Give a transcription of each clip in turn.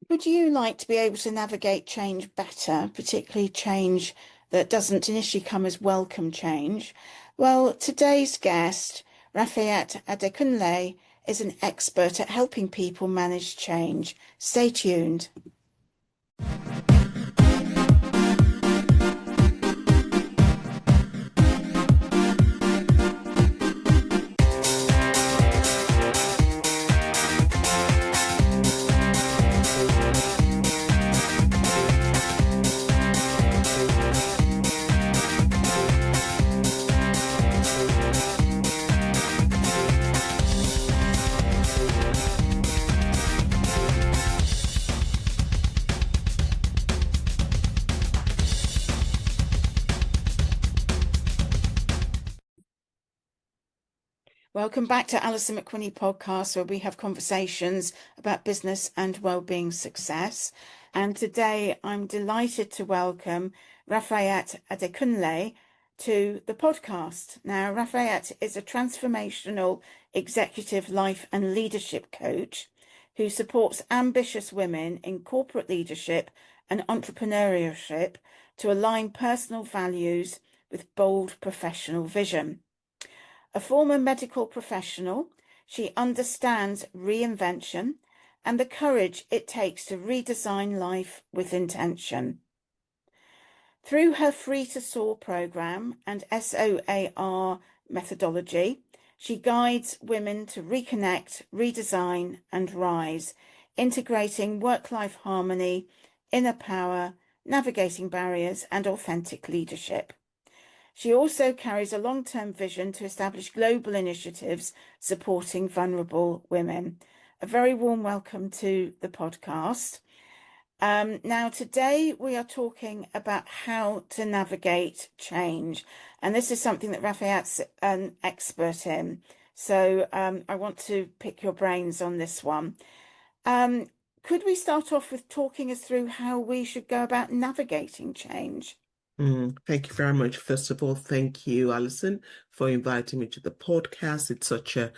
Would you like to be able to navigate change better, particularly change that doesn't initially come as welcome change? Well, today's guest, Rafiat Adekunle, is an expert at helping people manage change. Stay tuned. Welcome back to Alison McQuinney podcast, where we have conversations about business and wellbeing success. And today I'm delighted to welcome Rafiat Adekunle to the podcast. Now, Rafiat is a transformational executive life and leadership coach who supports ambitious women in corporate leadership and entrepreneurship to align personal values with bold professional vision. A former medical professional, she understands reinvention and the courage it takes to redesign life with intention. Through her Free to SOAR program and SOAR methodology, she guides women to reconnect, redesign, and rise, integrating work-life harmony, inner power, navigating barriers, and authentic leadership. She also carries a long-term vision to establish global initiatives supporting vulnerable women. A very warm welcome to the podcast. Now, today we are talking about how to navigate change. And this is something that Rafiat's an expert in. So I want to pick your brains on this one. Could we start off with talking us through how we should go about navigating change? Thank you very much. First of all, thank you, Alison, for inviting me to the podcast. It's such a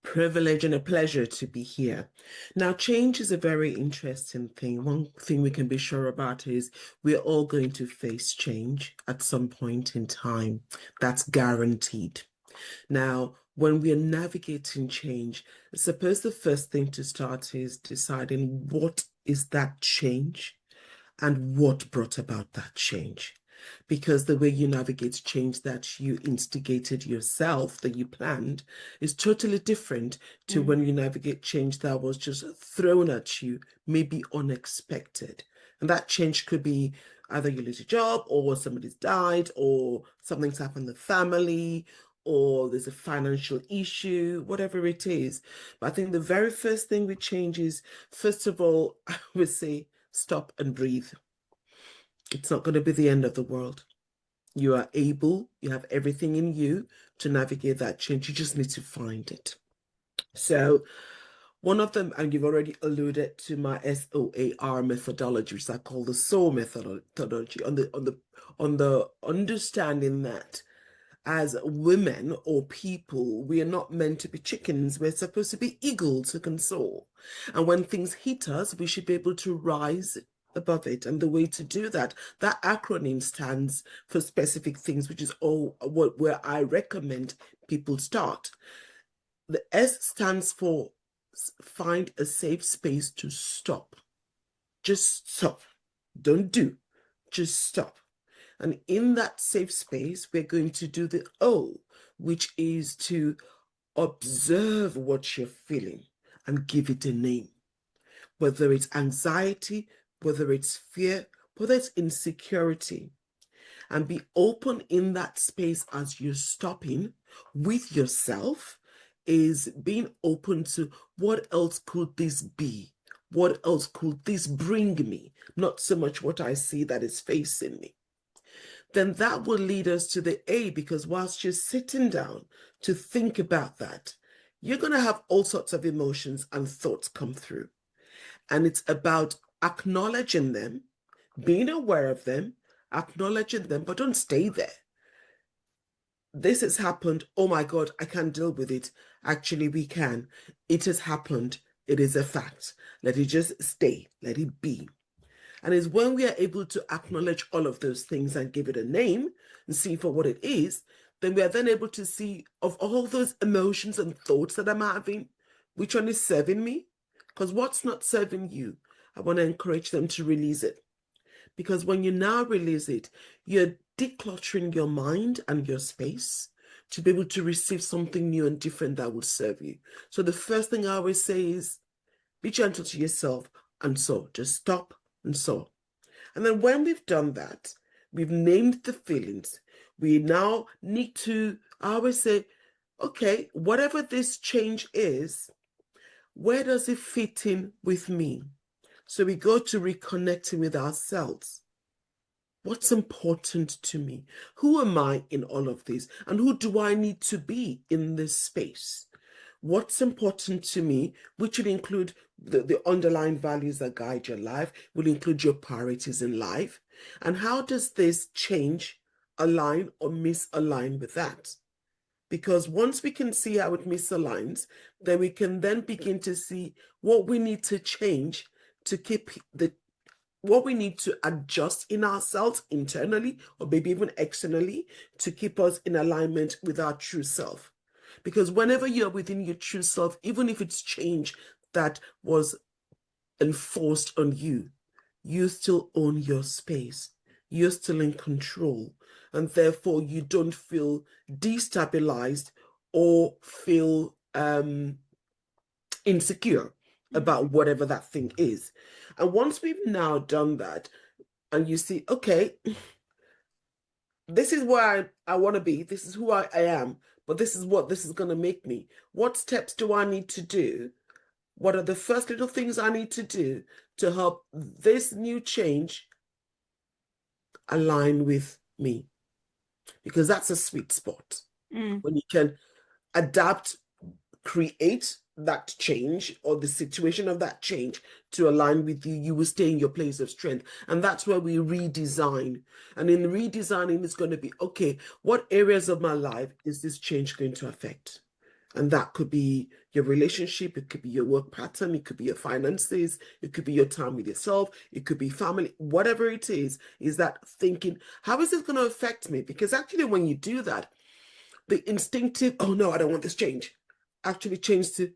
privilege and a pleasure to be here. Now, change is a very interesting thing. One thing we can be sure about is we're all going to face change at some point in time. That's guaranteed. Now, when we're navigating change, I suppose the first thing to start is deciding what is that change and what brought about that change. Because the way you navigate change that you instigated yourself, that you planned, is totally different to when you navigate change that was just thrown at you, maybe unexpected. And that change could be either you lose a job, or somebody's died, or something's happened in the family, or there's a financial issue, whatever it is. But I think the very first thing with change is, first of all, I would say, stop and breathe. It's not going to be the end of the world. You are able, you have everything in you to navigate that change. You just need to find it. So one of them, and you've already alluded to my SOAR methodology, which I call the SOAR methodology, on the understanding that as women or people, we are not meant to be chickens. We're supposed to be eagles who can soar. And when things hit us, we should be able to rise above it. And the way to do that, that acronym stands for specific things, which is where I recommend people start. The S stands for find a safe space to stop. Just stop. Don't do. Just stop. And in that safe space, we're going to do the O, which is to observe what you're feeling and give it a name. Whether it's anxiety, whether it's fear, whether it's insecurity. And be open in that space as you're stopping with yourself, is being open to what else could this be? What else could this bring me? Not so much what I see that is facing me. Then that will lead us to the A, because whilst you're sitting down to think about that, you're going to have all sorts of emotions and thoughts come through. And it's about acknowledging them, being aware of them, acknowledging them, but don't stay there. This has happened. Oh my God, I can't deal with it. Actually, we can. It has happened. It is a fact. Let it just stay. Let it be. And it's when we are able to acknowledge all of those things and give it a name and see for what it is, then we are then able to see of all those emotions and thoughts that I'm having, which one is serving me? Because what's not serving you, I want to encourage them to release it. Because when you now release it, you're decluttering your mind and your space to be able to receive something new and different that will serve you. So the first thing I always say is, be gentle to yourself and soar. Just stop and soar. And then when we've done that, we've named the feelings. We now need to, I always say, okay, whatever this change is, where does it fit in with me? So we go to reconnecting with ourselves. What's important to me? Who am I in all of this? And who do I need to be in this space? What's important to me, which will include the underlying values that guide your life, will include your priorities in life. And how does this change align or misalign with that? Because once we can see how it misaligns, then we can then begin to see what we need to change to keep what we need to adjust in ourselves internally or maybe even externally to keep us in alignment with our true self. Because whenever you're within your true self, even if it's change that was enforced on you, you still own your space. You're still in control. And therefore, you don't feel destabilized or feel insecure about whatever that thing is. And once we've now done that, and you see, okay, this is where I want to be, this is who I am, but this is what this is going to make me. What steps do I need to do? What are the first little things I need to do to help this new change align with me? Because that's a sweet spot. When you can adapt, create that change or the situation of that change to align with you, you will stay in your place of strength. And that's where we redesign. And in redesigning, it's going to be, okay, what areas of my life is this change going to affect? And that could be your relationship, it could be your work pattern, it could be your finances, it could be your time with yourself, it could be family, whatever it is that thinking, how is this going to affect me? Because actually when you do that, the instinctive, oh no, I don't want this change, actually change to,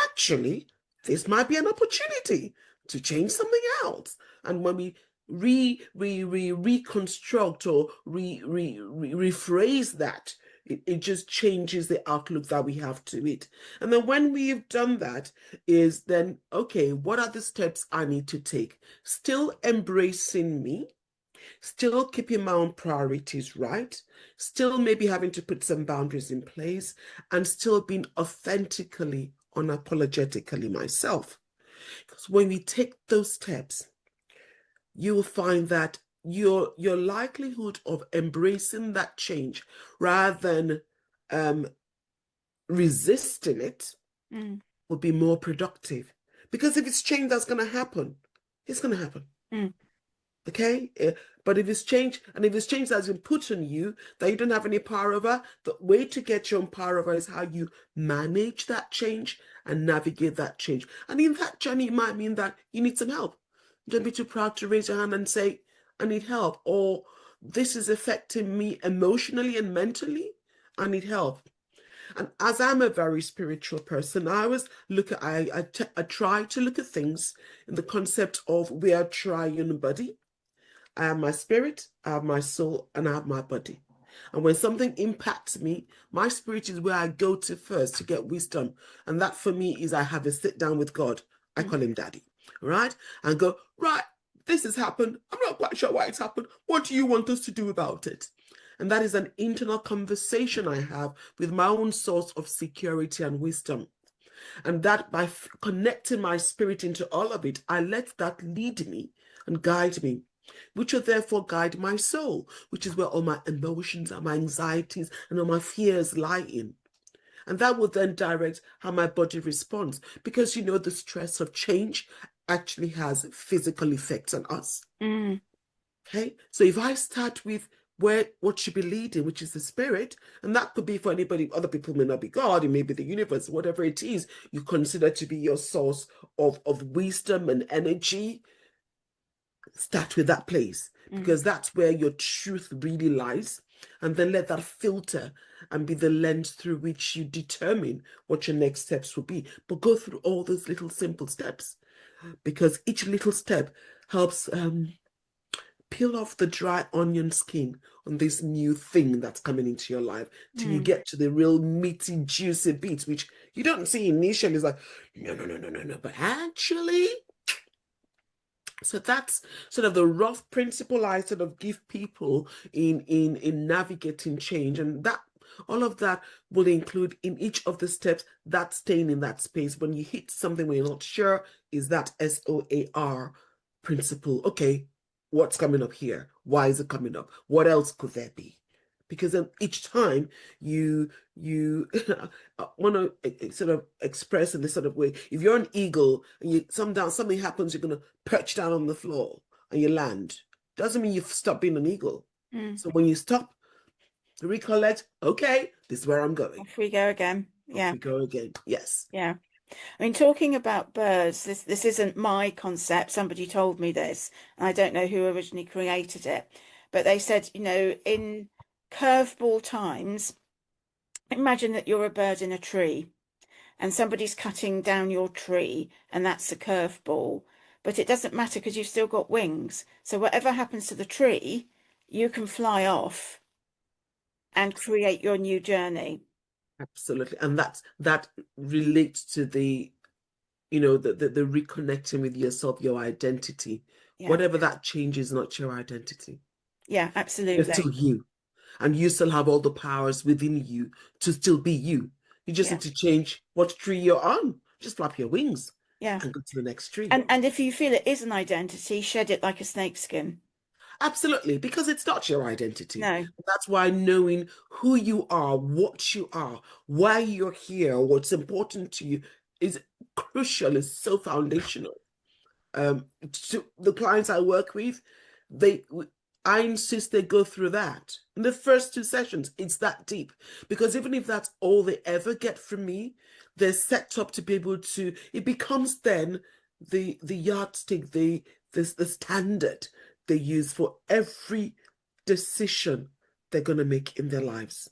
actually, this might be an opportunity to change something else. And when we reconstruct or rephrase that, it just changes the outlook that we have to it. And then when we've done that is then, okay, what are the steps I need to take? Still embracing me, still keeping my own priorities right, still maybe having to put some boundaries in place, and still being authentically, unapologetically myself. Because when we take those steps, you will find that your likelihood of embracing that change rather than resisting it will be more productive. Because if it's change that's going to happen, it's going to happen. Okay? But if it's change, and if it's change that's been put on you that you don't have any power over, the way to get your own power over is how you manage that change and navigate that change. And in that journey, it might mean that you need some help. Don't be too proud to raise your hand and say, I need help, or this is affecting me emotionally and mentally. I need help. And as I'm a very spiritual person, I always look at, I try to look at things in the concept of we are triune body. I have my spirit, I have my soul, and I have my body. And when something impacts me, my spirit is where I go to first to get wisdom. And that for me is I have a sit down with God. I call him Daddy, right? And go, right, this has happened. I'm not quite sure why it's happened. What do you want us to do about it? And that is an internal conversation I have with my own source of security and wisdom. And that by connecting my spirit into all of it, I let that lead me and guide me, which will therefore guide my soul, which is where all my emotions and my anxieties and all my fears lie in. And that will then direct how my body responds, because you know the stress of change actually has physical effects on us. Okay, so if I start with what should be leading, which is the spirit. And that could be for anybody. Other people may not be God, it may be the universe, whatever it is you consider to be your source of wisdom and energy. Start with that place, because that's where your truth really lies. And then let that filter and be the lens through which you determine what your next steps will be. But go through all those little simple steps, because each little step helps peel off the dry onion skin on this new thing that's coming into your life, till you get to the real meaty, juicy bits, which you don't see initially. It's like, no, no, no, no, no, no. But actually, so that's sort of the rough principle I sort of give people in navigating change. And that all of that will include in each of the steps that staying in that space. When you hit something where you're not sure, is that SOAR principle. Okay, what's coming up here? Why is it coming up? What else could there be? Because then each time you want to sort of express in this sort of way. If you're an eagle and something happens, you're going to perch down on the floor and you land. Doesn't mean you've stopped being an eagle. So when you stop, recollect, okay, this is where I'm going. Off we go again. Yeah. Off we go again. Yes. Yeah. I mean, talking about birds, this isn't my concept. Somebody told me this, and I don't know who originally created it, but they said, in curveball times, imagine that you're a bird in a tree and somebody's cutting down your tree, and that's a curveball. But it doesn't matter because you've still got wings. So whatever happens to the tree, you can fly off and create your new journey. Absolutely. And that relates to the the reconnecting with yourself, your identity. Yeah. Whatever that change is not your identity. Yeah, You're absolutely. still you. And you still have all the powers within you to still be you. You just Yeah. need to change what tree you're on. Just flap your wings Yeah. and go to the next tree. And if you feel it is an identity, shed it like a snakeskin. Absolutely, because it's not your identity. No. That's why knowing who you are, what you are, why you're here, what's important to you is crucial, is so foundational. To the clients I work with, I insist they go through that. In the first 2 sessions, it's that deep. Because even if that's all they ever get from me, they're set up to be able to, it becomes then the yardstick, the standard they use for every decision they're going to make in their lives.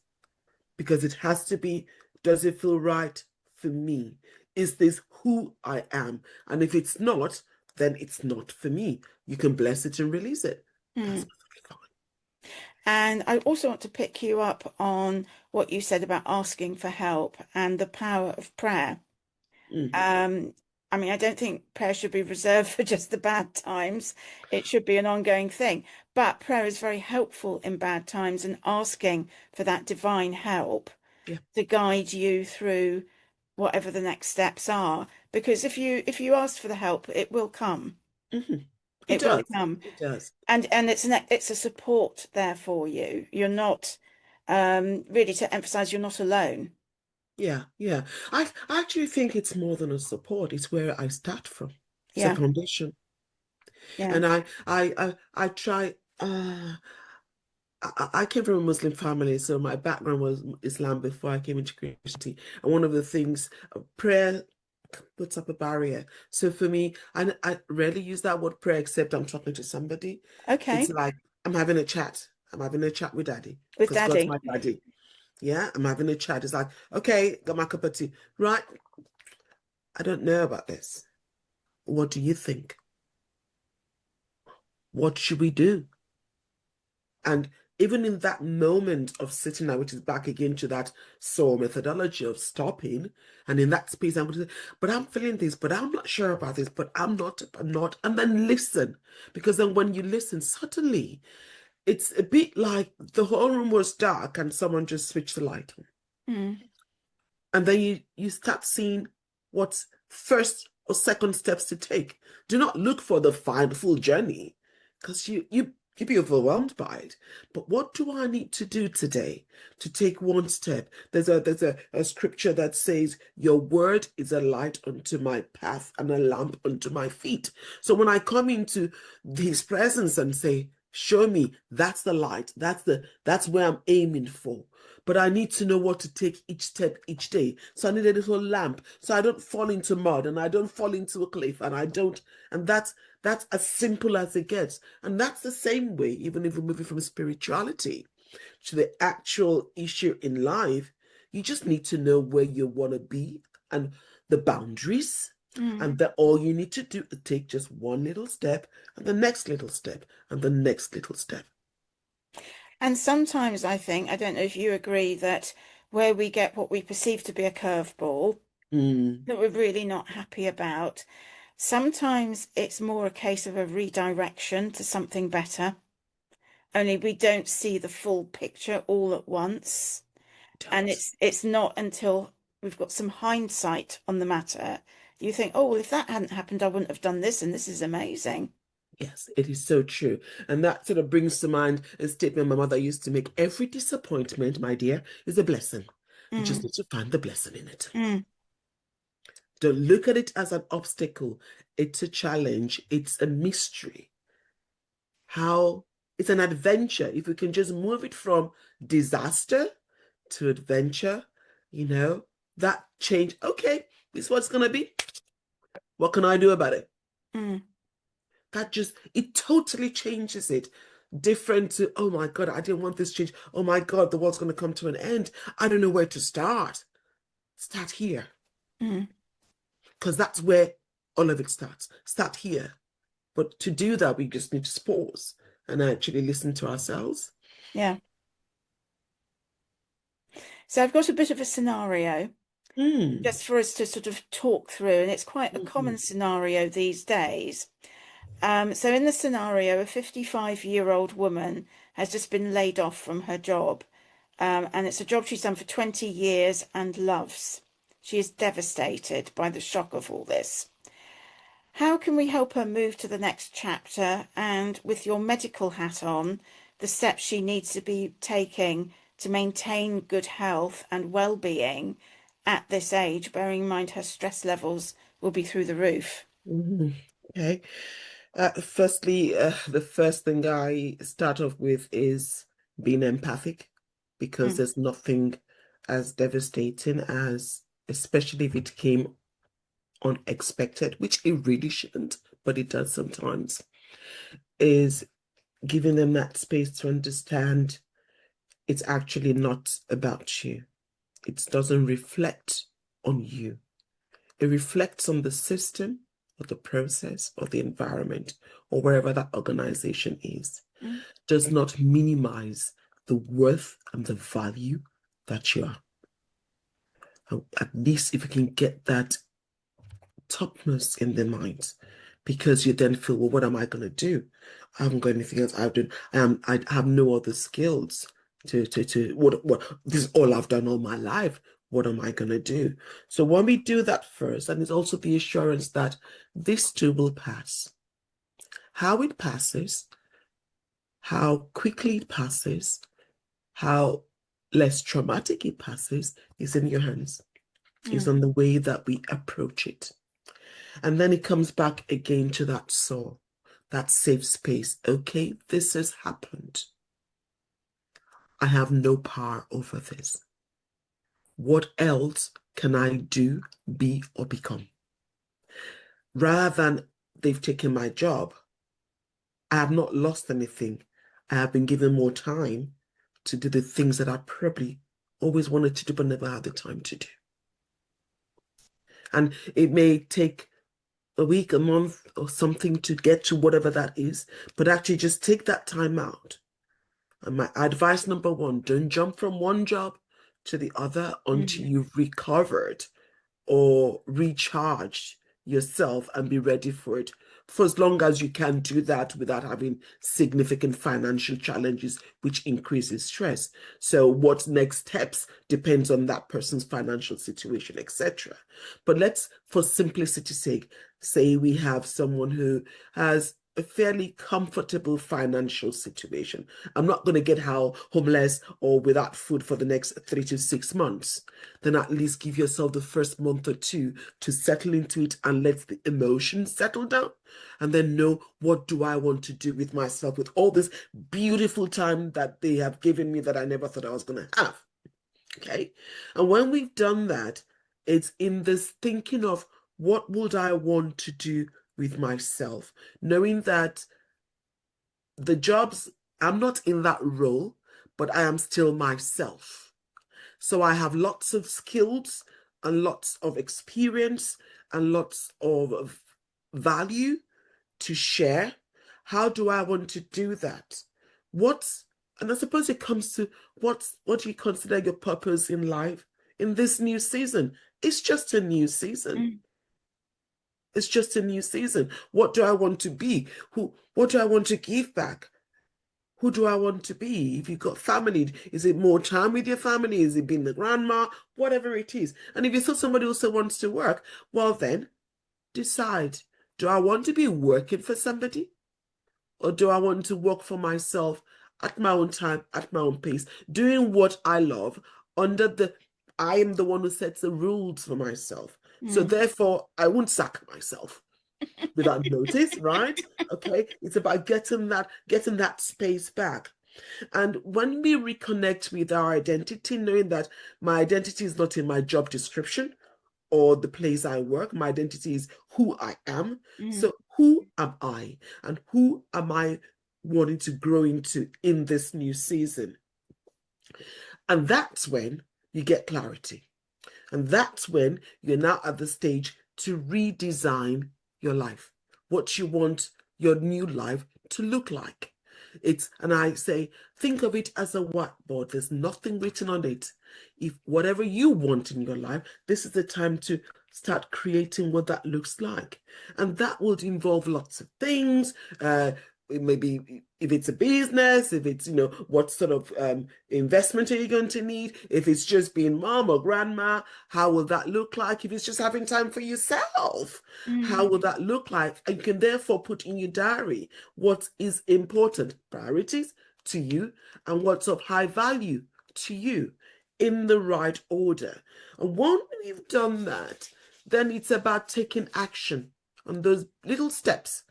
Because it has to be, does it feel right for me? Is this who I am? And if it's not, then it's not for me. You can bless it and release it. That's perfectly fine. And I also want to pick you up on what you said about asking for help and the power of prayer. I mean, I don't think prayer should be reserved for just the bad times. It should be an ongoing thing. But prayer is very helpful in bad times, and asking for that divine help to guide you through whatever the next steps are. Because if you ask for the help, it will come. It Will does. come. It does. And it's a support there for you. You're not really, to emphasize, you're not alone. Yeah, yeah. I actually think it's more than a support. It's where I start from. It's a Yeah. foundation. Yeah. And I try. I came from a Muslim family, so my background was Islam before I came into Christianity. And one of the things, prayer puts up a barrier. So for me, I rarely use that word prayer except I'm talking to somebody. Okay. It's like I'm having a chat. I'm having a chat with Daddy With because God's Daddy. my daddy. Yeah, I'm having a chat. It's like, okay, got my cup of tea. Right. I don't know about this. What do you think? What should we do? And even in that moment of sitting there, which is back again to that SOAR methodology of stopping, and in that space, I'm going to say, but I'm feeling this, but I'm not sure about this, but I'm not, and then listen. Because then when you listen, suddenly it's a bit like the whole room was dark and someone just switched the light on. And then you start seeing what's first or second steps to take. Do not look for the full journey, because you'd be overwhelmed by it. But what do I need to do today to take one step? There's a scripture that says, your word is a light unto my path and a lamp unto my feet. So when I come into his presence and say, Show me that's the light. That's where I'm aiming for. But I need to know what to take each step each day. So I need a little lamp so I don't fall into mud and I don't fall into a cliff and that's as simple as it gets. And that's the same way, even if we're moving from spirituality to the actual issue in life, you just need to know where you want to be and the boundaries. And that all you need to do is take just one little step and the next little step and the next little step. And sometimes I think, I don't know if you agree, that where we get what we perceive to be a curveball that we're really not happy about, sometimes it's more a case of a redirection to something better. Only we don't see the full picture all at once. And it's not until we've got some hindsight on the matter, you think, oh, well, if that hadn't happened, I wouldn't have done this, and this is amazing. Yes, it is so true. And that sort of brings to mind a statement my mother used to make. Every disappointment, my dear, is a blessing. You just need to find the blessing in it. Don't look at it as an obstacle. It's a challenge. It's a mystery. How it's an adventure. If we can just move it from disaster to adventure, that change. Okay, this is what it's going to be. What can I do about it? It totally changes it. Different to, oh my God, I didn't want this change. Oh my God, the world's going to come to an end. I don't know where to start. Start here. Because that's where all of it starts. Start here. But to do that, we just need to pause and actually listen to ourselves. Yeah. So I've got a bit of a scenario just for us to sort of talk through, and it's quite a common scenario these days. So in the scenario, a 55-year-old woman has just been laid off from her job, and it's a job she's done for 20 years and loves. She is devastated by the shock of all this. How can we help her move to the next chapter, and with your medical hat on, the steps she needs to be taking to maintain good health and well-being at this age, bearing in mind her stress levels will be through the roof? Okay. Firstly, the first thing I start off with is being empathic, because there's nothing as devastating as, especially if it came unexpected, which it really shouldn't, but it does sometimes, is giving them that space to understand it's actually not about you. It doesn't reflect on you. It reflects on the system or the process or the environment or wherever that organization is. Does not minimize the worth and the value that you are. At least if you can get that topmost in the mind, because you then feel, well, what am I going to do? I haven't got anything else I've done. I have no other skills to what this is all I've done all my life. What am I going to do? So when we do that first, and it's also the assurance that this too will pass. How it passes, how quickly it passes, how less traumatic it passes is in your hands. It's on the way that we approach it. And then it comes back again to that soul, that safe space. Okay, this has happened. I have no power over this. What else can I do, be, or become? Rather than they've taken my job, I have not lost anything. I have been given more time to do the things that I probably always wanted to do but never had the time to do. And it may take a week, a month, or something to get to whatever that is, but actually just take that time out. And my advice number one, don't jump from one job to the other until you've recovered or recharged yourself and be ready for it. For as long as you can do that without having significant financial challenges, which increases stress. So what next steps depends on that person's financial situation, etc. But let's, for simplicity's sake, say we have someone who has a fairly comfortable financial situation. I'm not going to get homeless or without food for the next 3 to 6 months. Then at least give yourself the first month or two to settle into it and let the emotions settle down. And then know, what do I want to do with myself with all this beautiful time that they have given me that I never thought I was going to have. Okay. And when we've done that, it's in this thinking of, what would I want to do with myself? Knowing that the jobs, I'm not in that role, but I am still myself. So I have lots of skills and lots of experience and lots of value to share. How do I want to do that? And I suppose it comes to what do you consider your purpose in life in this new season? It's just a new season. It's just a new season. What do I want to be? What do I want to give back? Who do I want to be? If you've got family, is it more time with your family? Is it being the grandma? Whatever it is. And if you thought somebody also wants to work, well then, decide. Do I want to be working for somebody? Or do I want to work for myself at my own time, at my own pace, doing what I love I am the one who sets the rules for myself. So therefore, I won't sack myself without notice, right? Okay, it's about getting that space back. And when we reconnect with our identity, knowing that my identity is not in my job description or the place I work, my identity is who I am. So who am I? And who am I wanting to grow into in this new season? And that's when you get clarity. And that's when you're now at the stage to redesign your life, what you want your new life to look like. And I say, think of it as a whiteboard. There's nothing written on it. If whatever you want in your life, this is the time to start creating what that looks like. And that would involve lots of things. Maybe if it's a business, if it's, what sort of investment are you going to need? If it's just being mom or grandma, how will that look like? If it's just having time for yourself, how will that look like? And you can therefore put in your diary what is important, priorities to you, and what's of high value to you in the right order. And once you've done that, then it's about taking action on those little steps.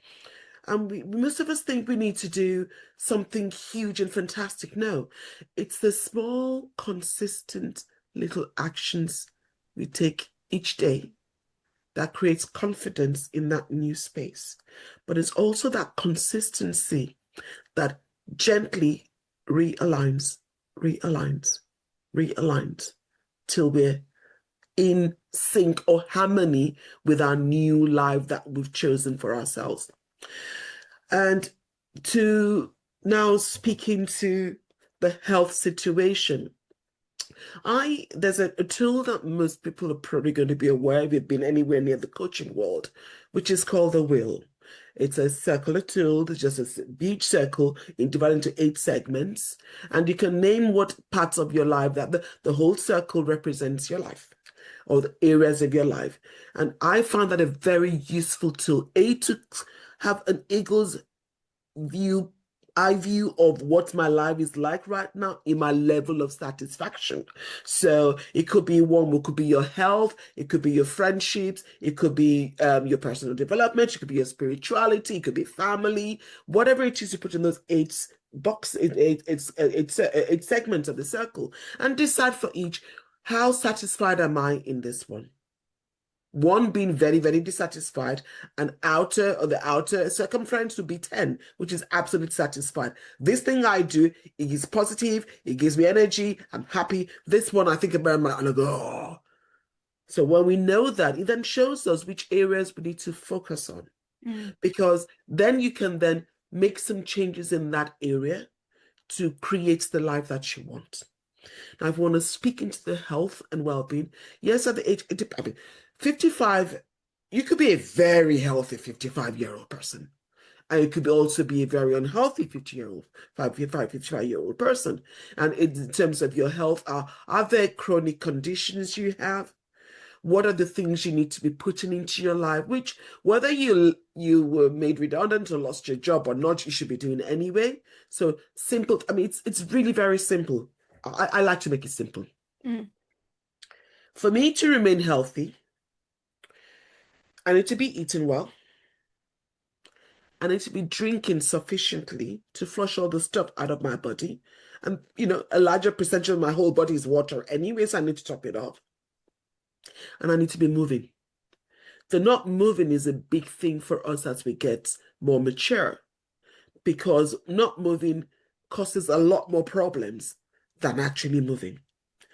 And most of us think we need to do something huge and fantastic. No, it's the small, consistent little actions we take each day that creates confidence in that new space. But it's also that consistency that gently realigns till we're in sync or harmony with our new life that we've chosen for ourselves. And to now speaking to the health situation, there's a tool that most people are probably going to be aware if you've been anywhere near the coaching world, which is called the wheel. It's a circular tool. It's just a huge circle divided into 8 segments. And you can name what parts of your life that the whole circle represents your life or the areas of your life. And I found that a very useful tool, to have an eagle's eye view of what my life is like right now in my level of satisfaction. So it could be it could be your health, it could be your friendships, it could be your personal development, it could be your spirituality, it could be family, whatever it is you put in those 8 segments of the circle, and decide for each, how satisfied am I in this one? One being very, very dissatisfied, and the outer circumference would be 10, which is absolutely satisfied. This thing I do, it is positive, it gives me energy, I'm happy. This one I think about and I go, oh. So when we know that, it then shows us which areas we need to focus on. Because then you can then make some changes in that area to create the life that you want. Now, if we want to speak into the health and well-being, yes, at the age, 55, you could be a very healthy 55-year-old person. And it could also be a very unhealthy 55-year-old person. And in terms of your health, are there chronic conditions you have? What are the things you need to be putting into your life, which whether you were made redundant or lost your job or not, you should be doing anyway. So simple. I mean, it's really very simple. I like to make it simple. For me to remain healthy, I need to be eating well. I need to be drinking sufficiently to flush all the stuff out of my body. And, a larger percentage of my whole body is water anyway, so I need to top it off. And I need to be moving. The not moving is a big thing for us as we get more mature, because not moving causes a lot more problems than actually moving.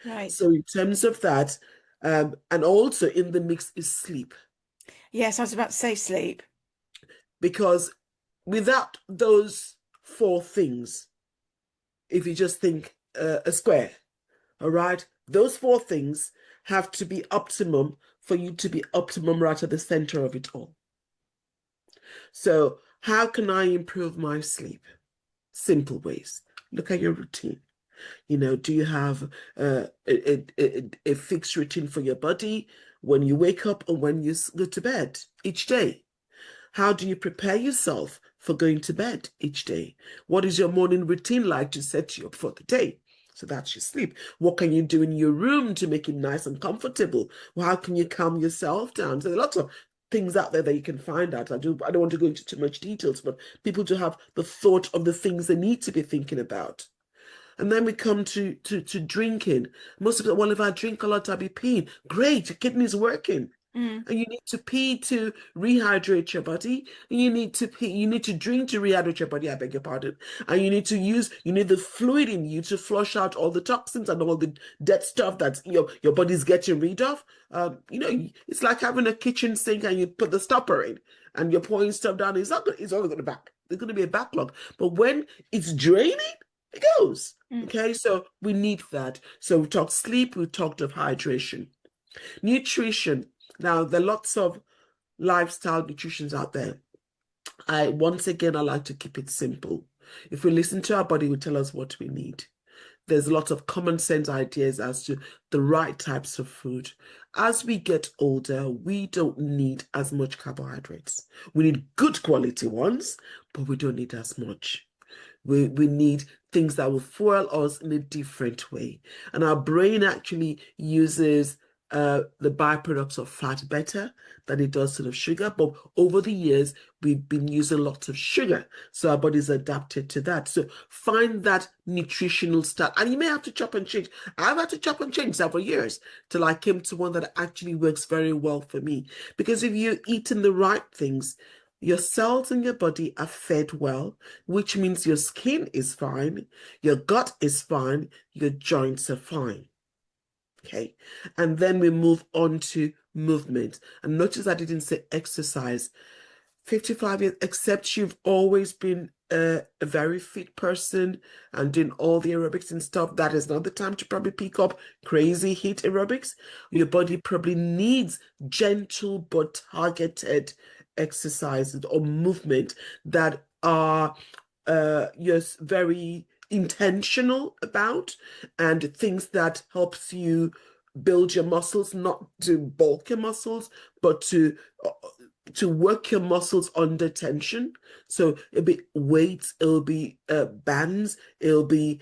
Right. So in terms of that, and also in the mix is sleep. Yes, I was about to say sleep. Because without those four things, if you just think a square, all right, those four things have to be optimum for you to be optimum right at the center of it all. So how can I improve my sleep? Simple ways. Look at your routine. Do you have a fixed routine for your body when you wake up and when you go to bed each day? How do you prepare yourself for going to bed each day? What is your morning routine like to set you up for the day? So that's your sleep. What can you do in your room to make it nice and comfortable? Well, how can you calm yourself down? So there are lots of things out there that you can find out. I don't want to go into too much details, but people to have the thought of the things they need to be thinking about. And then we come to drinking. Most people, well, if I drink a lot, I'll be peeing. Great, your kidney's working. And you need to pee to rehydrate your body. And you need to pee, you need to drink to rehydrate your body, I beg your pardon. And you need the fluid in you to flush out all the toxins and all the dead stuff that your body's getting rid of. It's like having a kitchen sink and you put the stopper in and you're pouring stuff down. It's only going to back. There's going to be a backlog. But when it's draining, it goes. Okay, so we need that. So we talked sleep, we talked of hydration. Nutrition. Now, there are lots of lifestyle nutritions out there. Once again, I like to keep it simple. If we listen to our body, it will tell us what we need. There's lots of common sense ideas as to the right types of food. As we get older, we don't need as much carbohydrates. We need good quality ones, but we don't need as much. We need things that will fuel us in a different way. And our brain actually uses the byproducts of fat better than it does sort of sugar. But over the years, we've been using lots of sugar. So our body's adapted to that. So find that nutritional style. And you may have to chop and change. I've had to chop and change several years till I came to one that actually works very well for me. Because if you're eating the right things, your cells in your body are fed well, which means your skin is fine, your gut is fine, your joints are fine. Okay, and then we move on to movement. And notice I didn't say exercise. 55 years, except you've always been a very fit person and doing all the aerobics and stuff, that is not the time to probably pick up crazy heat aerobics. Your body probably needs gentle but targeted exercises or movement that are you're very intentional about, and things that helps you build your muscles, not to bulk your muscles, but to work your muscles under tension. So it'll be weights, it'll be bands, it'll be,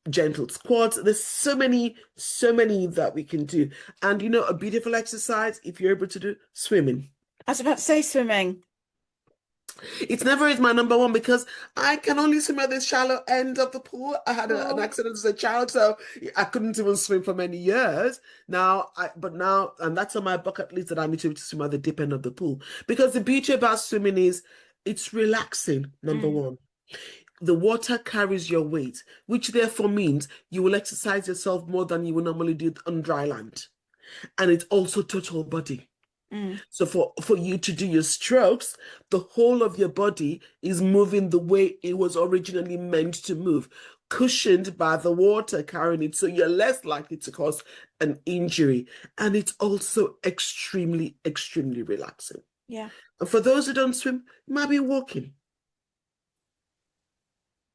gentle squats. There's so many that we can do. And, a beautiful exercise, if you're able to do swimming. I was about to say swimming. It's never is my number one because I can only swim at the shallow end of the pool. I had an accident as a child, so I couldn't even swim for many years. And that's on my bucket list that I need to swim at the deep end of the pool. Because the beauty about swimming is it's relaxing, number one. The water carries your weight, which therefore means you will exercise yourself more than you will normally do on dry land. And it's also total body. So for you to do your strokes, the whole of your body is moving the way it was originally meant to move, cushioned by the water carrying it. So you're less likely to cause an injury. And it's also extremely, extremely relaxing. Yeah. And for those who don't swim, you might be walking.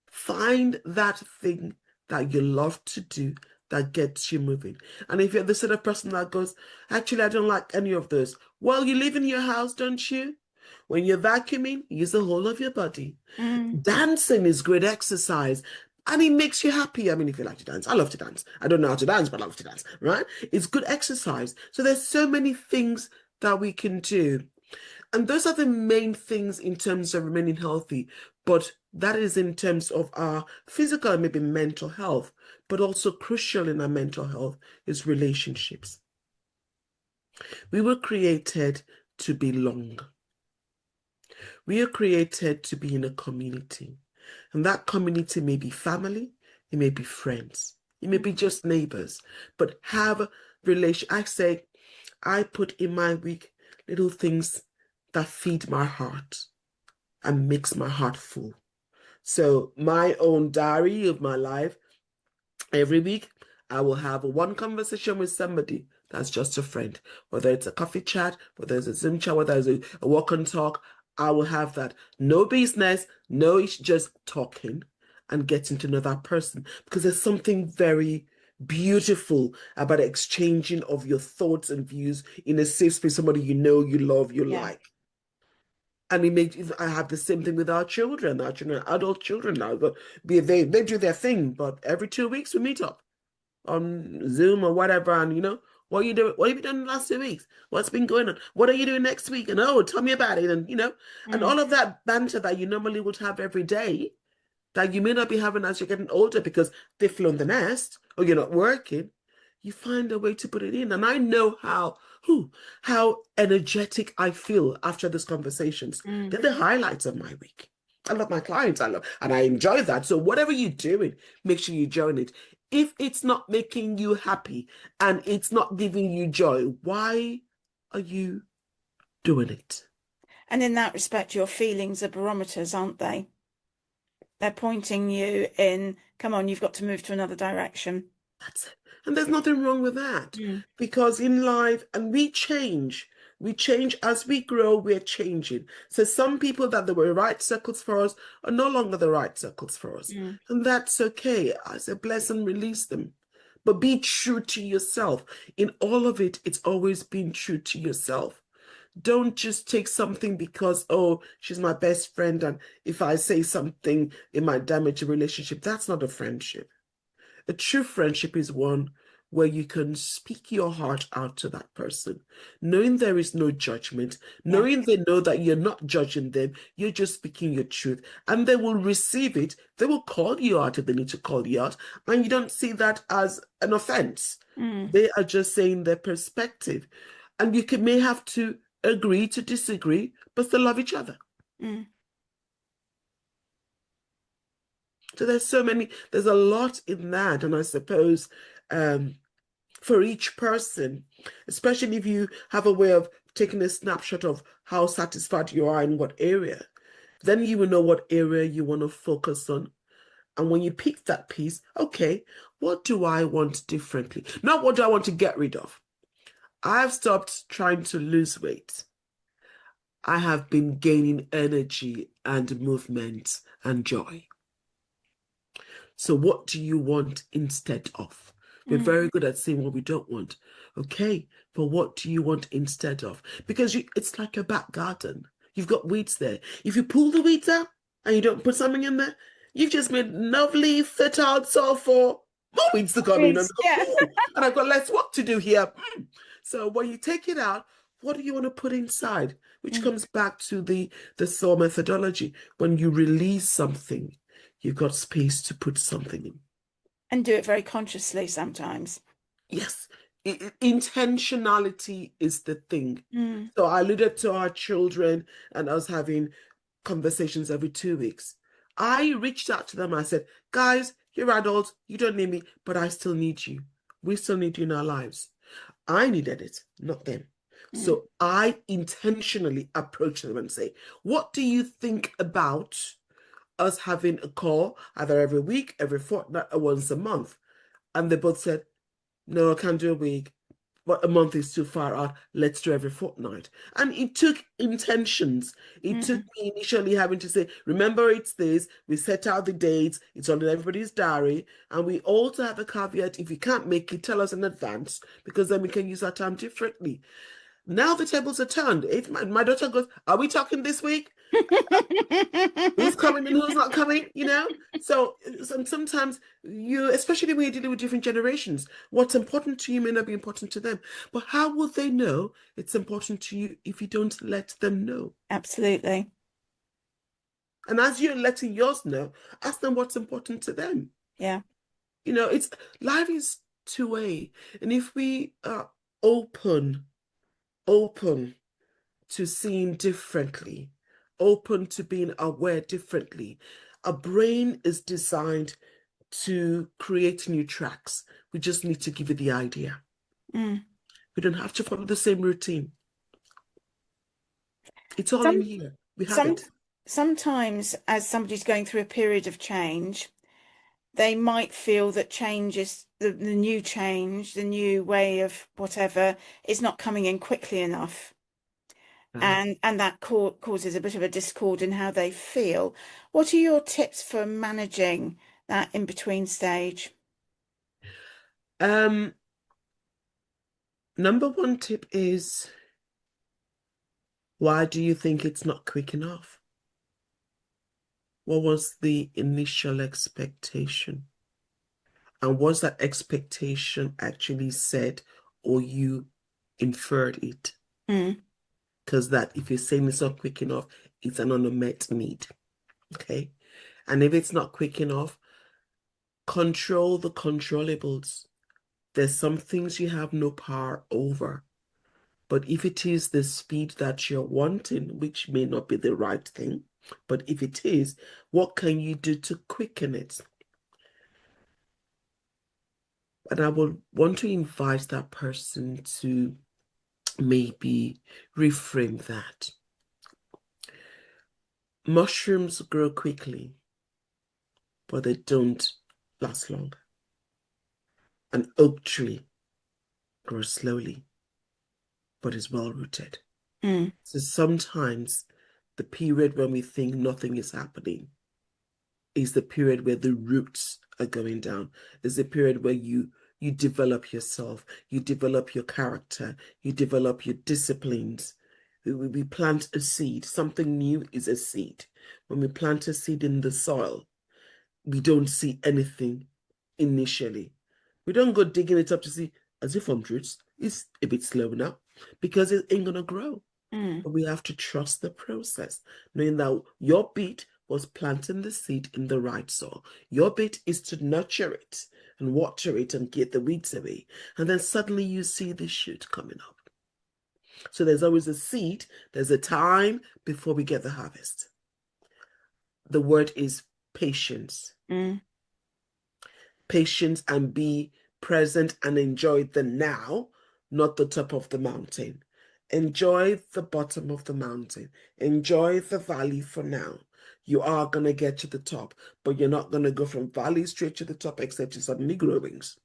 Find that thing that you love to do that gets you moving. And if you're the sort of person that goes, actually, I don't like any of those. Well, you live in your house, don't you? When you're vacuuming, use the whole of your body. Dancing is great exercise. And it makes you happy. I mean, if you like to dance, I love to dance. I don't know how to dance, but I love to dance, right? It's good exercise. So there's so many things that we can do. And those are the main things in terms of remaining healthy. But that is in terms of our physical and maybe mental health. But also crucial in our mental health is relationships. We were created to belong. We are created to be in a community. And that community may be family, it may be friends, it may be just neighbors, but have relation. I say, I put in my week little things that feed my heart and makes my heart full. So my own diary of my life, every week, I will have one conversation with somebody that's just a friend, whether it's a coffee chat, whether it's a Zoom chat, whether it's a walk and talk. I will have that. No business, no, it's just talking and getting to know that person, because there's something very beautiful about exchanging of your thoughts and views in a safe space, somebody you know, you love, you like. And it makes, I have the same thing with our children, adult children now, but they do their thing, but every 2 weeks we meet up on Zoom or whatever, and what you doing? What have you done in the last 2 weeks? What's been going on? What are you doing next week? And tell me about it. And and all of that banter that you normally would have every day, that you may not be having as you're getting older because they've flown the nest or you're not working. You find a way to put it in. And I know how energetic I feel after these conversations. They're the highlights of my week. I love my clients, and I enjoy that. So whatever you're doing, make sure you join it. If it's not making you happy and it's not giving you joy, why are you doing it? And in that respect, your feelings are barometers, aren't they? They're pointing you in, come on, you've got to move to another direction. That's it. And there's nothing wrong with that, because in life, and we change as we grow, we're changing. So some people that were right circles for us are no longer the right circles for us. And that's okay. I say bless and release them. But be true to yourself. In all of it, it's always being true to yourself. Don't just take something because, she's my best friend, and if I say something, it might damage a relationship. That's not a friendship. A true friendship is one where you can speak your heart out to that person, knowing there is no judgment, knowing they know that you're not judging them, you're just speaking your truth, and they will receive it. They will call you out if they need to call you out, and you don't see that as an offense. They are just saying their perspective, and you may have to agree to disagree, but still love each other. So there's a lot in that. And I suppose for each person, especially if you have a way of taking a snapshot of how satisfied you are in what area, then you will know what area you want to focus on. And when you pick that piece, okay, what do I want differently? Not what do I want to get rid of. I've stopped trying to lose weight. I have been gaining energy and movement and joy. So what do you want instead of? We're very good at saying what we don't want. Okay, but what do you want instead of? Because it's like a back garden. You've got weeds there. If you pull the weeds out and you don't put something in there, you've just made lovely, fertile soil for more weeds to come in. And I've got less work to do here. So when you take it out, what do you want to put inside? Which comes back to the SOAR methodology. When you release something, you've got space to put something in. And do it very consciously sometimes. Yes, intentionality is the thing. So I alluded to our children and us having conversations every 2 weeks. I reached out to them. I said, guys, you're adults. You don't need me, but I still need you. We still need you in our lives. I needed it, not them. So I intentionally approached them and say, what do you think about us having a call either every week, every fortnight, or once a month? And they both said, no, I can't do a week. but a month is too far out. Let's do every fortnight. And it took intentions. It took Mm. me initially having to say, remember, it's this. We set out the dates. It's on everybody's diary. And we also have a caveat. If you can't make it, tell us in advance, because then we can use our time differently. Now the tables are turned. If my daughter goes, are we talking this week? Who's coming and who's not coming, you know? So sometimes you, especially when you're dealing with different generations, what's important to you may not be important to them. But how will they know it's important to you if you don't let them know? Absolutely. And as you're letting yours know, ask them what's important to them. Yeah. You know, it's life is two-way. And if we are open to seeing differently, open to being aware differently. A brain is designed to create new tracks. We just need to give it the idea. Mm. We don't have to follow the same routine. It's all in Some here. We have some it. sometimes as somebody's going through a period of change, they might feel that change is the new change, the new way of whatever is not coming in quickly enough. Right. And that causes a bit of a discord in how they feel. What are your tips for managing that in between stage? Um, Number one tip is, why do you think it's not quick enough? What was the initial expectation? And was that expectation actually set, or you inferred it? Mm. Because that, if you're saying it's not quick enough, it's an unmet need. Okay. And if it's not quick enough, control the controllables. There's some things you have no power over. But if it is the speed that you're wanting, which may not be the right thing, but if it is, what can you do to quicken it? And I would want to invite that person to maybe reframe that. Mushrooms grow quickly, but they don't last long. An oak tree grows slowly, but is well rooted. Mm. So sometimes the period when we think nothing is happening is the period where the roots are going down. Is the period where you develop yourself, you develop your character, you develop your disciplines. We plant a seed. Something new is a seed. When we plant a seed in the soil, we don't see anything initially. We don't go digging it up to see as if formed roots. It's a bit slow now because it ain't gonna grow. Mm. But we have to trust the process, knowing that your bit was planting the seed in the right soil. Your bit is to nurture it and water it and get the weeds away. And then suddenly you see the shoot coming up. So there's always a seed, there's a time before we get the harvest. The word is patience. Mm. Patience and be present and enjoy the now, not the top of the mountain. Enjoy the bottom of the mountain. Enjoy the valley for now. You are going to get to the top, but you're not going to go from valley straight to the top except you suddenly grow wings.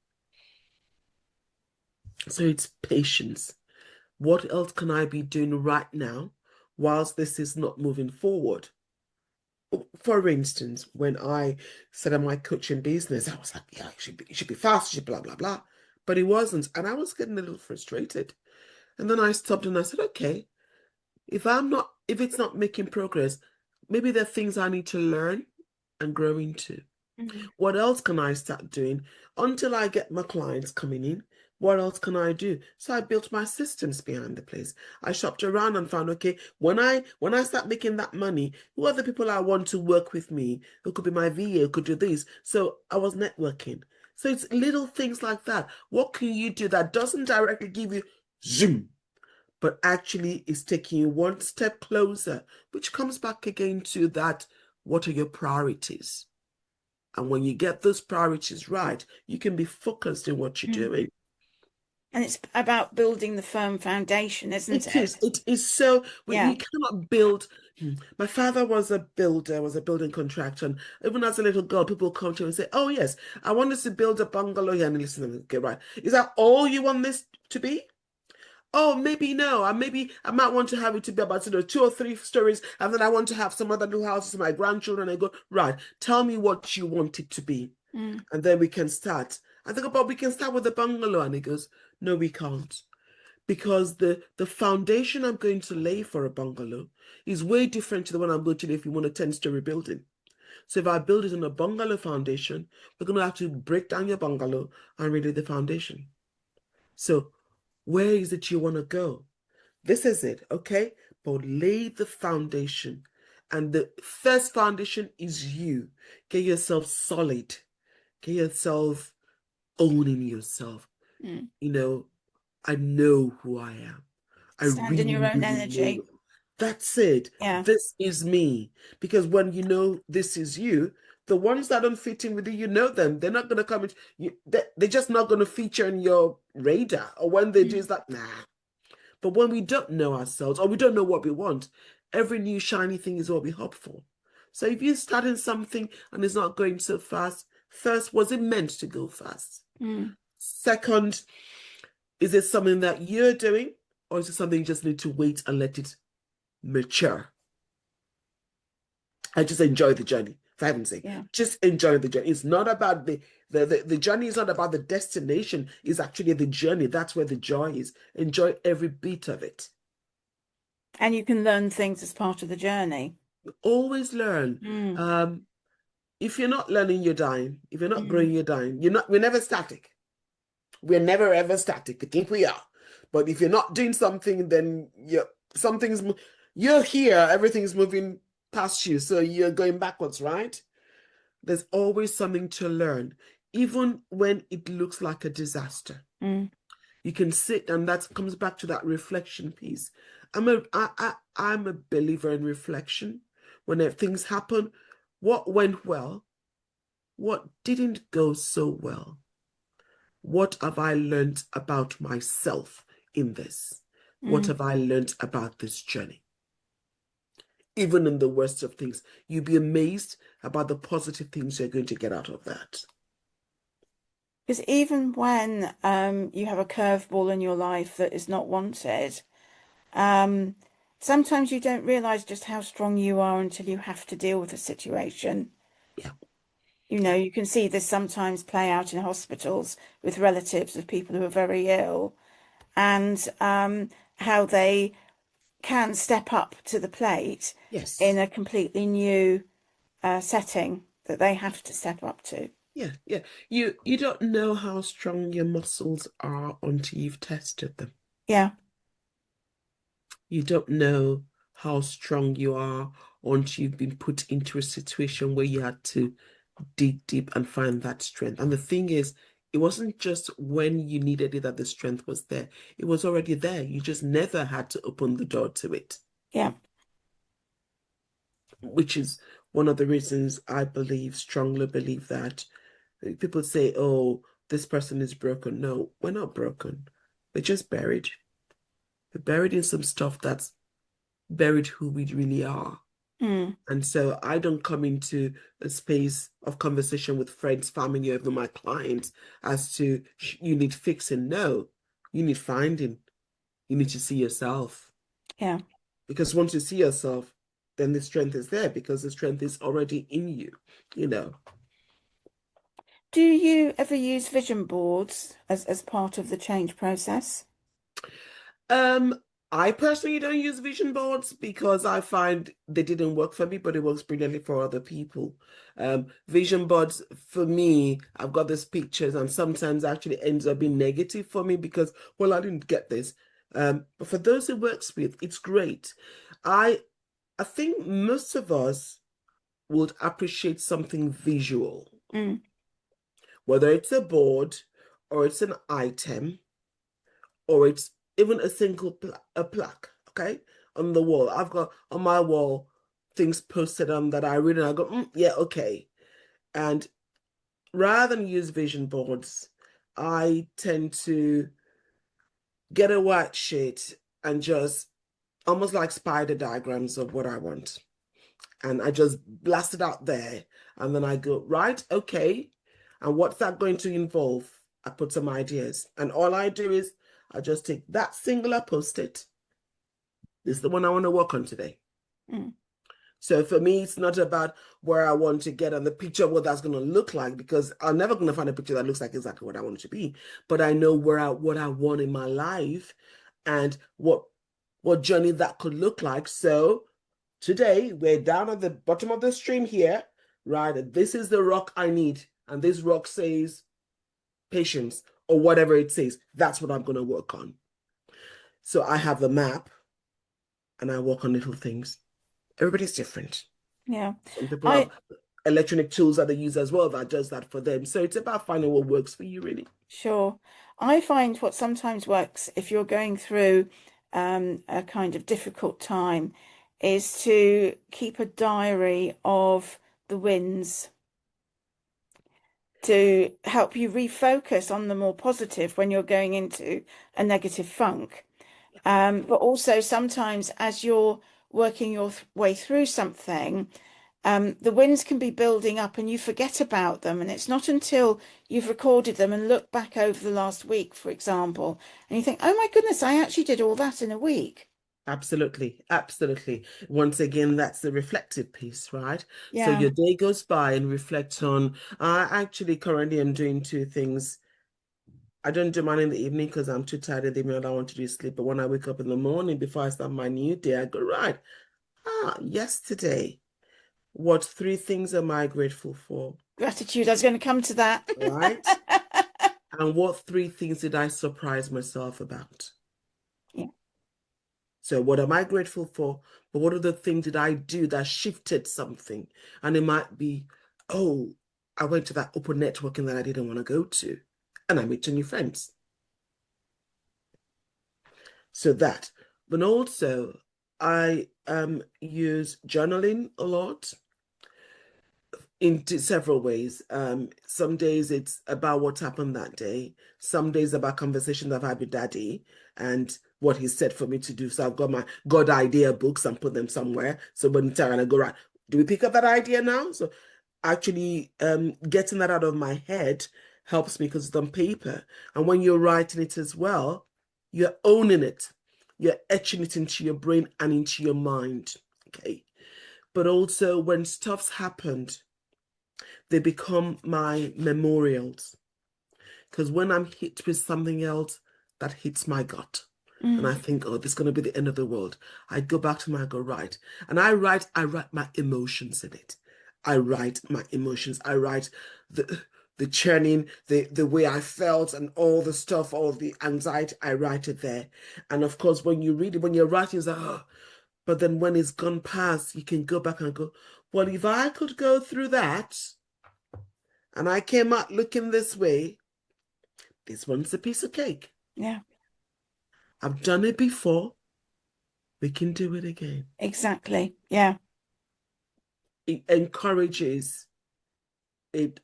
So it's patience. What else can I be doing right now whilst this is not moving forward? For instance, when I started my coaching business, I was like, yeah, it should be fast, it should blah, blah, blah. But it wasn't. And I was getting a little frustrated. And then I stopped and I said, okay, if it's not making progress, maybe there are things I need to learn and grow into. Mm. What else can I start doing until I get my clients coming in? What else can I do? So I built my systems behind the place. I shopped around and found, okay, when I start making that money, who are the people I want to work with me? Who could be my VA, who could do this? So I was networking. So it's little things like that. What can you do that doesn't directly give you zoom, but actually is taking you one step closer, which comes back again to that, what are your priorities? And when you get those priorities right, you can be focused in what you're Mm. doing. And it's about building the firm foundation, isn't It it? is. It is so. Yeah. You cannot build. My father was a builder, was a building contractor. And even as a little girl, people come to him and say, "Oh, yes, I want us to build a bungalow here." And listen, okay, right. Is that all you want this to be? Oh, maybe no. And maybe I might want to have it to be about, 2 or 3 stories. And then I want to have some other little houses for my grandchildren. I go, right, tell me what you want it to be. Mm. And then we can start. I think, but we can start with the bungalow. And he goes, no, we can't. Because the foundation I'm going to lay for a bungalow is way different to the one I'm going to lay if you want a 10-story building. So if I build it on a bungalow foundation, we're going to have to break down your bungalow and relay the foundation. So where is it you want to go? This is it, okay? But lay the foundation. And the first foundation is you. Get yourself solid. Get yourself owning yourself. Mm. I know who I am. I Stand in your really, own really know. energy. That's it. Yeah. This is me. Because when you know this is you, the ones that don't fit in with you, you know them. They're not going to come in. They're just not going to feature in your radar. Or when they do, Mm. it's like, nah. But when we don't know ourselves or we don't know what we want, every new shiny thing is what we hope for. So if you're starting something and it's not going so fast, first, was it meant to go fast? Mm. Second, is it something that you're doing, or is it something you just need to wait and let it mature? I just enjoy the journey, for heaven's sake. Yeah. Just enjoy the journey. It's not about the journey is not about the destination, it's actually the journey. That's where the joy is. Enjoy every bit of it. And you can learn things as part of the journey. Always learn. Mm. If you're not learning, you're dying. If you're not Mm. growing, you're dying. We're never static. We're never ever static. I think we are. But if you're not doing something, then you're here, everything's moving past you. So you're going backwards, right? There's always something to learn, even when it looks like a disaster. Mm. You can sit, and that comes back to that reflection piece. I'm a believer in reflection. When things happen, what went well, what didn't go so well? What have I learned about myself in this? What Mm. have I learned about this journey? Even in the worst of things, you'll be amazed about the positive things you're going to get out of that. Because even when you have a curveball in your life that is not wanted, um, sometimes you don't realize just how strong you are until you have to deal with the situation. Yeah. You can see this sometimes play out in hospitals with relatives of people who are very ill, and how they can step up to the plate in Yes. a completely new setting that they have to step up to. Yeah. Yeah. You don't know how strong your muscles are until you've tested them. Yeah. You don't know how strong you are until you've been put into a situation where you had to dig deep and find that strength. And the thing is, it wasn't just when you needed it that the strength was there. It was already there. You just never had to open the door to it, Yeah. which is one of the reasons I strongly believe that people say, oh, this person is broken. No, we're not broken. We're just buried. We're buried in some stuff that's buried who we really are. Mm. And so I don't come into a space of conversation with friends, family, or even my clients as to you need fixing. No, you need finding. You need to see yourself. Yeah. Because once you see yourself, then the strength is there because the strength is already in you, you know. Do you ever use vision boards as part of the change process? Um, I personally don't use vision boards because I find they didn't work for me, but it works brilliantly for other people. Vision boards for me, I've got these pictures, and sometimes actually ends up being negative for me because, well, I didn't get this. But for those it works with, it's great. I I think most of us would appreciate something visual, Mm. whether it's a board or it's an item or it's even a single a plaque, okay, on the wall. I've got on my wall things posted on that I read and I go, yeah, okay. And rather than use vision boards, I tend to get a white sheet and just almost like spider diagrams of what I want. And I just blast it out there. And then I go, right, okay. And what's that going to involve? I put some ideas. And all I do is I just take that singular post-it. This is the one I want to work on today. Mm. So for me, it's not about where I want to get on the picture, what that's going to look like, because I'm never going to find a picture that looks like exactly what I want it to be. But I know what I want in my life and what journey that could look like. So today we're down at the bottom of the stream here, right? This is the rock I need. And this rock says patience or whatever it says. That's what I'm going to work on. So I have the map and I work on little things. Everybody's different. Yeah. Some people have electronic tools that they use as well that does that for them. So it's about finding what works for you, really. Sure. I find what sometimes works if you're going through a kind of difficult time is to keep a diary of the wins to help you refocus on the more positive when you're going into a negative funk. But also sometimes as you're working your way through something, the wins can be building up and you forget about them. And it's not until you've recorded them and look back over the last week, for example, and you think, oh my goodness, I actually did all that in a week. Absolutely. Absolutely. Once again, that's the reflective piece, right? So Yeah. your day goes by and reflect on, I actually currently am doing two things. I don't do mine in the evening because I'm too tired in the evening. I want to do sleep. But when I wake up in the morning before I start my new day, I go, right, yesterday, what three things am I grateful for? Gratitude. I was going to come to that. Right? And what three things did I surprise myself about? Yeah. So what am I grateful for? But what are the things did I do that shifted something? And it might be, oh, I went to that open networking that I didn't want to go to, and I made two new friends. So that, but also I use journaling a lot in several ways. Some days it's about what happened that day. Some days about conversations I've had with Daddy and what he said for me to do. So I've got my God idea books and put them somewhere. So when it's time I go, right, do we pick up that idea now? So actually getting that out of my head helps me because it's on paper. And when you're writing it as well, you're owning it. You're etching it into your brain and into your mind. Okay. But also when stuff's happened, they become my memorials. Because when I'm hit with something else that hits my gut, and I think, oh, this is going to be the end of the world, I go back to my go right. And I write my emotions in it. I write my emotions. I write the churning, the way I felt and all the stuff, all the anxiety, I write it there. And of course, when you read it, when you're writing, it's like, oh, but then when it's gone past, you can go back and go, well, if I could go through that, and I came out looking this way, this one's a piece of cake. Yeah. I've done it before. We can do it again. Exactly. Yeah. It encourages.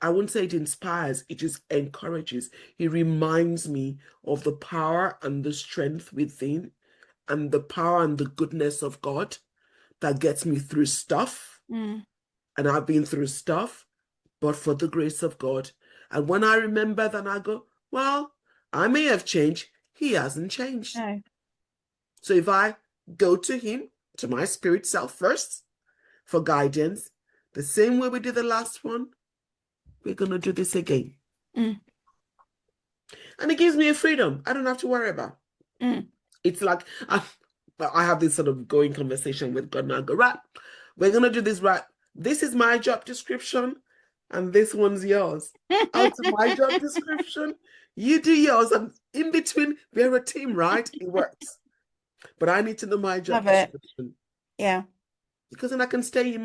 I wouldn't say it inspires, it just encourages. It reminds me of the power and the strength within and the power and the goodness of God that gets me through stuff. Mm. And I've been through stuff, but for the grace of God. And when I remember that, I go, well, I may have changed. He hasn't changed. No. So if I go to him, to my spirit self first for guidance, the same way we did the last one, we're going to do this again. Mm. And it gives me a freedom I don't have to worry about. Mm. It's like I have this sort of going conversation with God and I go, right, we're going to do this right. This is my job description and this one's yours. Out of my job description, you do yours. And in between, we're a team, right? It works. But I need to know my job Love it. description. Yeah. Because then I can stay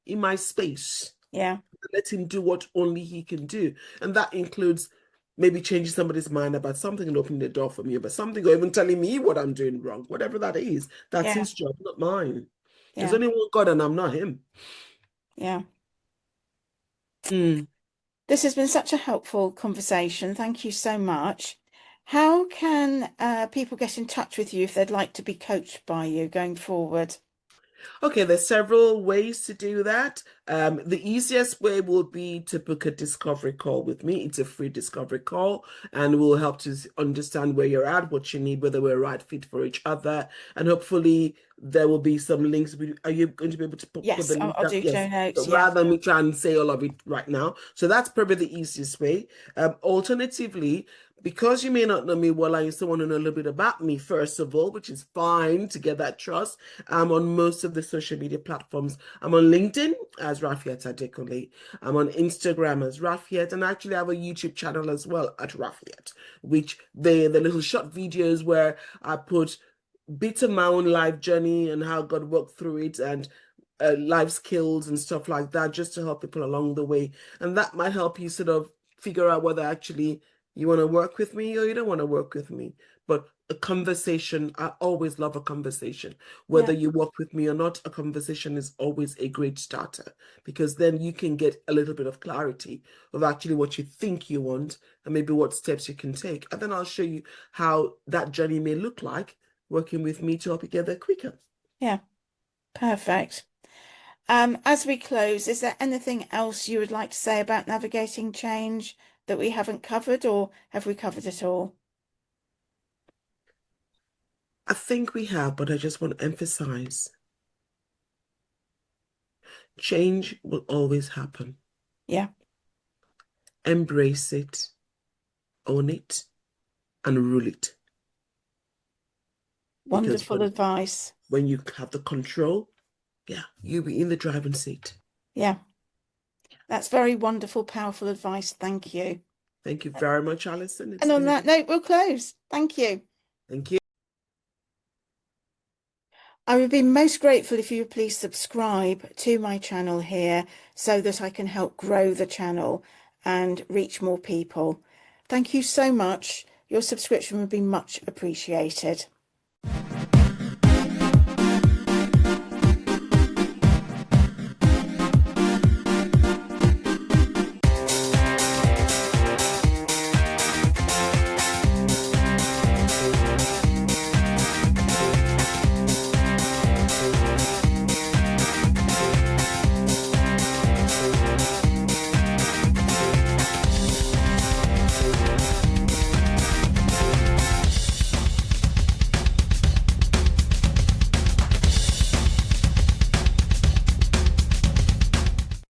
in my space. Yeah. Let him do what only he can do. And that includes maybe changing somebody's mind about something and opening the door for me about something, or even telling me what I'm doing wrong, whatever that is. That's Yeah. his job, not mine. There's Yeah. only one God and I'm not him. Yeah. Mm. This has been such a helpful conversation. Thank you so much. How can people get in touch with you if they'd like to be coached by you going forward? Okay, there's several ways to do that. The easiest way will be to book a discovery call with me. It's a free discovery call, and we'll help to understand where you're at, what you need, whether we're a right fit for each other, and hopefully there will be some links. Are you going to be able to put Yes, the link I'll up? do show Yes. notes. But Yeah, rather than me try and say all of it right now, so that's probably the easiest way. Alternatively, because you may not know me well and you still want to know a little bit about me, first of all, which is fine to get that trust. I'm on most of the social media platforms. I'm on LinkedIn as Rafiat Adekunle. I'm on Instagram as Rafiat, and I actually have a YouTube channel as well at Rafiat, which the little short videos where I put bits of my own life journey and how God worked through it, and life skills and stuff like that, just to help people along the way. And that might help you sort of figure out whether actually you want to work with me or you don't want to work with me. But a conversation, I always love a conversation. Whether yeah, you work with me or not, a conversation is always a great starter, because then you can get a little bit of clarity of actually what you think you want and maybe what steps you can take. And then I'll show you how that journey may look like working with me to help you get there quicker. yeah. Perfect. As we close, is there anything else you would like to say about navigating change that we haven't covered, or have we covered it all? I think we have, but I just want to emphasize change will always happen. Yeah, Embrace it, own it, and rule it. Because wonderful advice. when you have the control, yeah, you'll be in the driving seat. Yeah, that's very wonderful, powerful advice. Thank you. Thank you very much, Alison. It's And on been that note, we'll close. Thank you. thank you. I would be most grateful if you would please subscribe to my channel here so that I can help grow the channel and reach more people. Thank you so much. Your subscription would be much appreciated.